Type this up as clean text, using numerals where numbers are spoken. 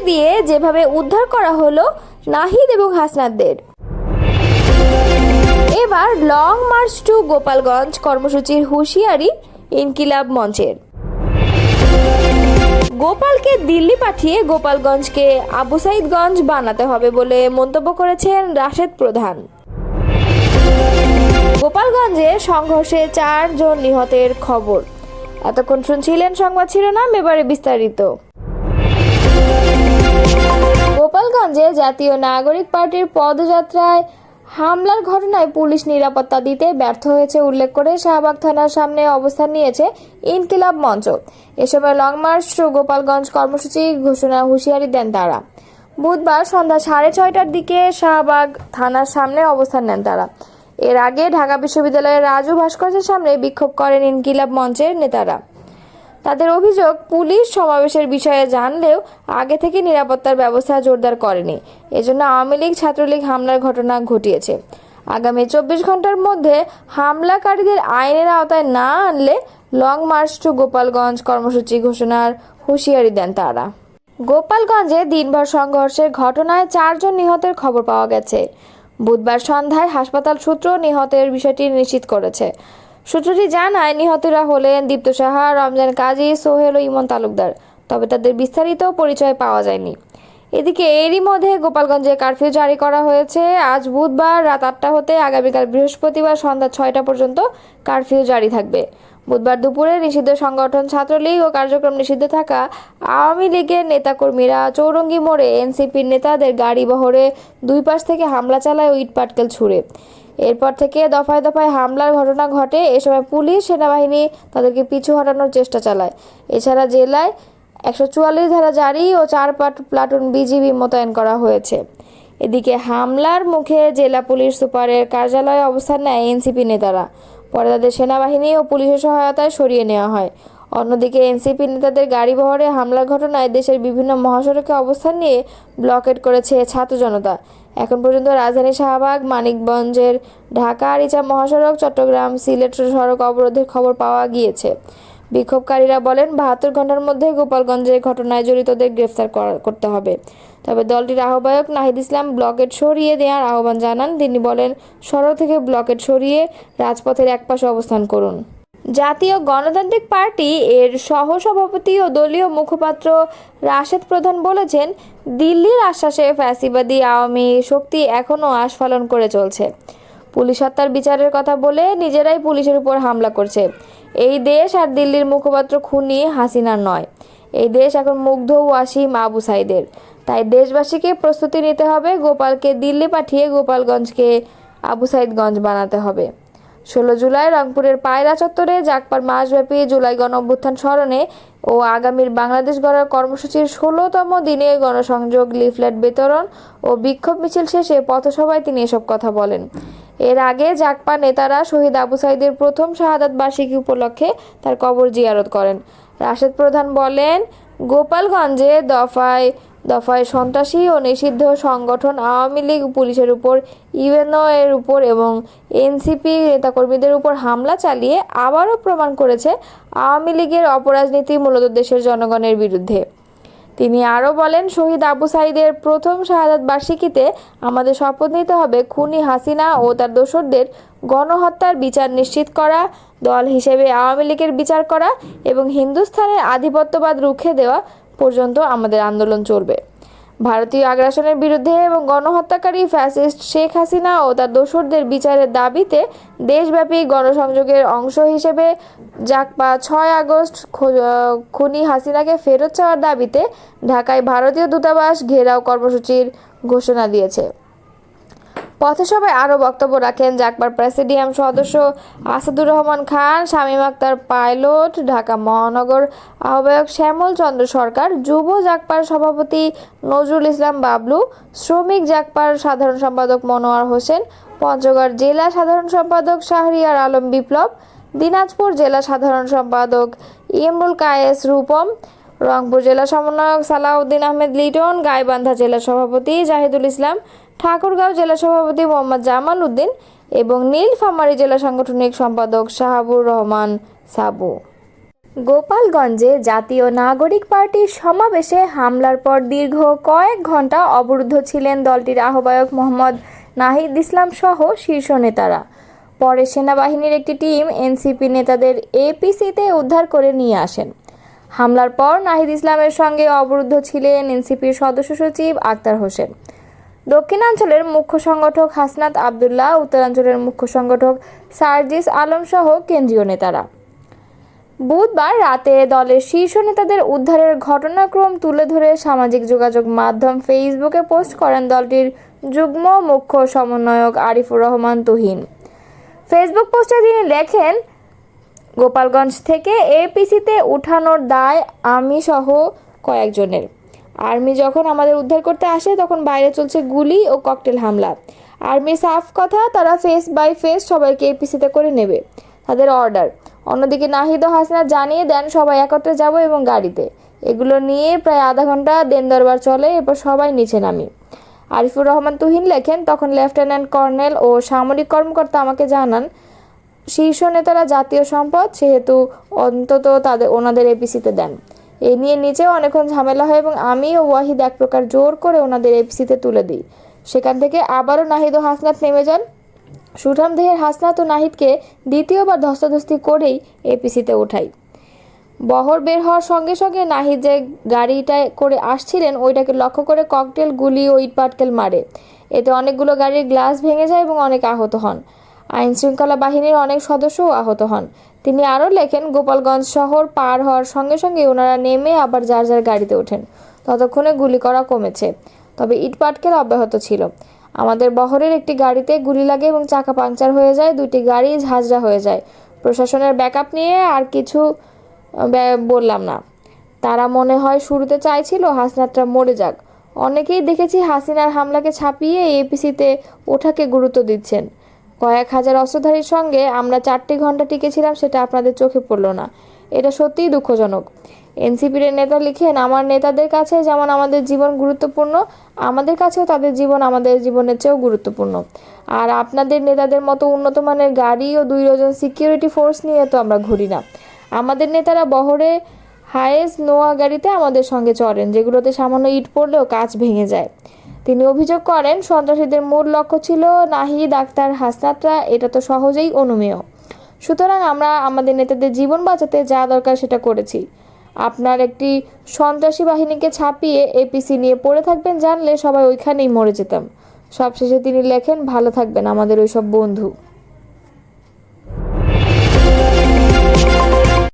দিয়ে যেভাবে উদ্ধার করা হলো নাহিদ এবং হাসনাতদের। এবার লং মার্চ টু গোপালগঞ্জ কর্মসূচির হুঁশিয়ারি ইনকিলাব মঞ্চের। গোপালকে দিল্লি পাঠিয়ে গোপালগঞ্জকে আবু সাইদগঞ্জ বানাতে হবে বলে মন্তব্য করেছেন রাশেদ প্রধান। গোপালগঞ্জে সংঘর্ষে 4 জন নিহতের খবর। এতক্ষণ শুনছিলেন সংবাদ শিরোনাম, এবারে বিস্তারিত। গোপালগঞ্জে জাতীয় নাগরিক পার্টির পদযাত্রায় হামলার ঘটনায় পুলিশ নিরাপত্তা দিতে ব্যর্থ হয়েছে উল্লেখ করে শাহবাগ থানার সামনে অবস্থান নিয়েছে ইনকিলাব মঞ্চ। এ সময় লং মার্চ টু গোপালগঞ্জ কর্মসূচি ঘোষণা হুঁশিয়ারি দেন তারা। বুধবার সন্ধ্যা 6:30টার দিকে শাহবাগ থানার সামনে অবস্থান নেন তারা। এর আগে ঢাকা বিশ্ববিদ্যালয়ের রাজু ভাস্কর্যের সামনে বিক্ষোভ করেন ইনকিলাব মঞ্চের নেতারা। তাদের অভিযোগ, পুলিশ সমাবেশের বিষয়ে জানলেও আগে থেকে নিরাপত্তার ব্যবস্থা জোরদার করেনি, এজন্য আওয়ামী লীগ ছাত্রলীগ হামলার ঘটনা ঘটিয়েছে। আগামী 24 ঘন্টার মধ্যে হামলাকারীদের আইনের আওতায় না আনলে লং মার্চ টু গোপালগঞ্জ কর্মসূচি ঘোষণার হুঁশিয়ারি দেন তারা। গোপালগঞ্জে দিনভর সংঘর্ষের ঘটনায় 4 জন নিহতের খবর পাওয়া গেছে। বুধবার সন্ধ্যায় হাসপাতাল সূত্র নিহতের বিষয়টি নিশ্চিত করেছে। সূত্রটি জানায়, নিহতরা হলেন দীপ্ত সাহা, রমজান কাজী, সোহেল ও ইমন তালুকদার। তবে তাদের বিস্তারিত পরিচয় পাওয়া যায়নি। এদিকে এরই মধ্যে গোপালগঞ্জে কারফিউ জারি করা হয়েছে। আজ বুধবার রাত 8টা হতে আগামীকাল বৃহস্পতিবার সন্ধ্যা 6টা পর্যন্ত কারফিউ জারি থাকবে। বুধবার দুপুরে নিষিদ্ধ সংগঠন ছাত্রলীগ ও কার্যক্রম নিষিদ্ধ থাকা আওয়ামী লীগের নেতাকর্মীরা চৌরঙ্গি মোড়ে এনসিপির নেতাদের গাড়ি বহরে দুই পাশ থেকে হামলা চালায় ও ইটপাটকেল ছুড়ে। এরপর থেকে দফায় দফায় হামলার ঘটনা ঘটে। এ সময় পুলিশ, সেনাবাহিনী তাদেরকে পিছু হটানোর চেষ্টা চালায়। এছাড়া জেলায় 144 ধারা জারি ও 4 প্লাটুন বিজিবি মোতায়েন করা হয়েছে। এদিকে হামলার মুখে জেলা পুলিশ সুপারের কার্যালয়ে অবস্থান নেয় এনসিপি নেতারা। পরে তাদের সেনাবাহিনী ও পুলিশের সহায়তায় সরিয়ে নেওয়া হয়। অন্যদিকে এনসিপি নেতাদের গাড়ি বহরে হামলার ঘটনায় দেশের বিভিন্ন মহাসড়কে অবস্থান নিয়ে ব্লকেট করেছে ছাত্র জনতা। এখন পর্যন্ত রাজধানী শাহবাগ, মানিকগঞ্জের ঢাকা আরিচা মহাসড়ক, চট্টগ্রাম সিলেট সড়ক অবরোধের খবর পাওয়া গিয়েছে। বিক্ষোভকারীরা বলেন, 72 ঘন্টার মধ্যে গোপালগঞ্জের ঘটনায় জড়িতদের গ্রেফতার করতে হবে। তবে দলটির আহ্বায়ক নাহিদ ইসলাম ব্লকেট সরিয়ে দেওয়ার আহ্বান জানান। তিনি বলেন, সড়ক থেকে ব্লকেট সরিয়ে রাজপথের একপাশে অবস্থান করুন। জাতীয় গণতান্ত্রিক পার্টি এর সহসভাপতি ও দলীয় মুখপাত্র রাশেদ প্রধান বলেছেন, দিল্লির আশ্বাসে ফ্যাসিবাদী আওয়ামী শক্তি এখনও আস্ফালন করে চলছে। পুলিশ হত্যার বিচারের কথা বলে নিজেরাই পুলিশের উপর হামলা করছে। এই দেশ আর দিল্লির মুখপাত্র খুনি হাসিনার নয়। এই দেশ এখন মুগ্ধ ওয়াসিম আবু সাইদের। তাই দেশবাসীকে প্রস্তুতি নিতে হবে। গোপালকে দিল্লি পাঠিয়ে গোপালগঞ্জকে আবু সাইদগঞ্জ বানাতে হবে। 16 জুলাই রংপুরের পায়রা চত্বরে জাগপার মাসব্যাপী জুলাই গণঅভ্যুত্থান স্মরণে ও আগামীর বাংলাদেশ গড়ার কর্মসূচির 16তম দিনে গণসংযোগ, লিফলেট বিতরণ ও বিক্ষোভ মিছিল শেষে পথসভায় তিনি এসব কথা বলেন। এর আগে জাগপা নেতারা শহীদ আবু সাইদের প্রথম শাহাদাত বার্ষিকী উপলক্ষে তার কবর জিয়ারত করেন। রাশেদ প্রধান বলেন, গোপালগঞ্জে দফায় দফায় সন্ত্রাসী ও নিষিদ্ধ সংগঠন আওয়ামী লীগ পুলিশের উপর, ইউএনও এর উপর এবং এনসিপি নেতাকর্মীদের উপর হামলা চালিয়ে আবারও প্রমাণ করেছে আওয়ামী লীগের অপরাজনীতি মূলত দেশের জনগণের বিরুদ্ধে। তিনি আরও বলেন, শহীদ আবু সাইদের প্রথম শাহাদাত বার্ষিকীতে আমাদের শপথ নিতে হবে খুনি হাসিনা ও তার দোসরদের গণহত্যার বিচার নিশ্চিত করা, দল হিসেবে আওয়ামী লীগের বিচার করা এবং হিন্দুস্তানের আধিপত্যবাদ রুখে দেওয়া পর্যন্ত আমাদের আন্দোলন চলবে। ভারতীয় আগ্রাসনের বিরুদ্ধে এবং গণহত্যাকারী ফ্যাসিস্ট শেখ হাসিনা ও তার দোসরদের বিচারের দাবিতে দেশব্যাপী গণসংযোগের অংশ হিসেবে জাগপা 6 আগস্ট খুনি হাসিনাকে ফেরত চাওয়ার দাবিতে ঢাকায় ভারতীয় দূতাবাস ঘেরাও কর্মসূচির ঘোষণা দিয়েছে। পথসভায় আরও বক্তব্য রাখেন জাগপার প্রেসিডিয়াম সদস্য আসাদুর রহমান খান, শামীম আক্তার পাইলট, ঢাকা মহানগর আহ্বায়ক শ্যামল চন্দ্র সরকার, যুব জাগপার সভাপতি নজরুল ইসলাম বাবলু, শ্রমিক জাগপার সাধারণ সম্পাদক মনোয়ার হোসেন, পঞ্চগড় জেলা সাধারণ সম্পাদক শাহরিয়ার আলম বিপ্লব, দিনাজপুর জেলা সাধারণ সম্পাদক ইমরুল কায়েস রূপম, রংপুর জেলা সমন্বয়ক সালাউদ্দিন আহমেদ লিটন, গাইবান্ধা জেলা সভাপতি জাহিদুল ইসলাম, ঠাকুরগাঁও জেলা সভাপতি মোহাম্মদ জামাল উদ্দিন এবং নীলফামারী জেলা সাংগঠনিক সম্পাদক শাহাবুর রহমান সাবু। গোপালগঞ্জে জাতীয় নাগরিক পার্টির সমাবেশে হামলার পর দীর্ঘ কয়েক ঘন্টা অবরুদ্ধ ছিলেন দলটির আহ্বায়ক মোহাম্মদ নাহিদ ইসলাম সহ শীর্ষ নেতারা। পরে সেনাবাহিনীর একটি টিম এনসিপি নেতাদের এপিসিতে উদ্ধার করে নিয়ে আসেন। হামলার পর নাহিদ ইসলামের সঙ্গে অবরুদ্ধ ছিলেন এনসিপির সদস্য সচিব আক্তার হোসেন, দক্ষিণাঞ্চলের মুখ্য সংগঠক হাসনাত আবদুল্লাহ, উত্তরাঞ্চলের মুখ্য সংগঠক সার্জিস আলম সহ কেন্দ্রীয় নেতারা। বুধবার রাতে দলের শীর্ষ নেতাদের উদ্ধারের ঘটনাক্রম তুলে ধরে সামাজিক যোগাযোগ মাধ্যম ফেসবুকে পোস্ট করেন দলটির যুগ্ম মুখ্য সমন্বয়ক আরিফুর রহমান তুহিন। ফেসবুক পোস্টে তিনি লেখেন, গোপালগঞ্জ থেকে এপিসিতে উঠানোর দায় আমি সহ কয়েকজনের। আর্মি যখন আমাদের উদ্ধার করতে আসে তখন বাইরে চলছে গুলি ও ককটেল হামলা। আর্মির সাফ কথা, তারা ফেস বাই ফেস সবাইকে এপিসিতে করে নেবে, তাদের অর্ডার। অন্যদিকে নাহিদ ও হাসনাত জানিয়ে দেন সবাই একত্রে যাব এবং গাড়িতে। এগুলো নিয়ে প্রায় আধা ঘন্টা দেন দরবার চলে, এরপর সবাই নিচে নামি। আরিফুর রহমান তুহিন লেখেন, তখন লেফটেন্যান্ট কর্নেল ও সামরিক কর্মকর্তা আমাকে জানান শীর্ষ নেতারা জাতীয় সম্পদ, সেহেতু অন্তত ওনাদের এপিসিতে দেন। এই নিয়ে নিচেও অনেকক্ষণ ঝামেলা হয় এবং আমি ও ওয়াহিদ এক প্রকার জোর করে ওনাদের এপিসিতে তুলে দিই। সেখান থেকে আবারও নাহিদ ও হাসনাত নেমে যান। সুঠামদেহের হাসনাত ও নাহিদকে দ্বিতীয়বার ধস্তাধস্তি করেই এপিসিতে ওঠাই। বহর বের হওয়ার সঙ্গে সঙ্গে নাহিদ যে গাড়িটায় করে আসছিলেন ওইটাকে লক্ষ্য করে ককটেল, গুলি ও ইটপাটকেল মারে। এতে অনেকগুলো গাড়ির গ্লাস ভেঙে যায় এবং অনেক আহত হন। আইন শৃঙ্খলা বাহিনীর অনেক সদস্যও আহত হন। তিনি আরও লেখেন, গোপালগঞ্জ শহর পার হওয়ার সঙ্গে সঙ্গে ওনারা নেমে আবার যার যার গাড়িতে ওঠেন। ততক্ষণে গুলি করা কমেছে, তবে ইটপাটকেল অব্যাহত ছিল। আমাদের বহরের একটি গাড়িতে গুলি লাগে এবং চাকা পাংচার হয়ে যায়, দুটি গাড়ি ঝাঁঝরা হয়ে যায়। প্রশাসনের ব্যাকআপ নিয়ে আর কিছু বললাম না। তারা মনে হয় শুরুতে চাইছিল হাসনাতরা মরে যাক। অনেকেই দেখেছি হাসিনার হামলাকে ছাপিয়ে এপিসিতে ওঠাকে গুরুত্ব দিচ্ছেন। কয়েক হাজার অস্ত্রধারীর সঙ্গে আমরা 4 ঘন্টা টিকেছিলাম, সেটা আপনাদের চোখে পড়ল না। এটা সত্যিই দুঃখজনক। এনসিপির নেতা লিখেন, আমার নেতাদের কাছে যেমন আমাদের জীবন গুরুত্বপূর্ণ, আমাদের কাছেও তাদের জীবন আমাদের জীবনের চেয়েও গুরুত্বপূর্ণ। আর আপনাদের নেতাদের মতো উন্নত মানের গাড়ি ও 2 ডজন সিকিউরিটি ফোর্স নিয়ে তো আমরা ঘুরি না। আমাদের নেতারা বহরে হায়েস নোয়া গাড়িতে আমাদের সঙ্গে চড়েন, যেগুলোতে সামান্য ইট পড়লেও কাঁচ ভেঙে যায়। তিনি অভিযোগ করেন, সন্ত্রাসীদের মূল লক্ষ্য ছিল নাহিদ, আক্তার, হাসনাতরা। এটা তো সহজেই অনুমেয়। সুতরাং আমরা আমাদের নেতাদের জীবন বাঁচাতে যা দরকার সেটা করেছি। আপনার একটি সন্ত্রাসী বাহিনীকে ছাপিয়ে এপিসি নিয়ে পড়ে থাকবেন জানলে সবাই ওইখানেই মরে যেতাম। সবশেষে তিনি লেখেন, ভালো থাকবেন আমাদের ওইসব বন্ধু।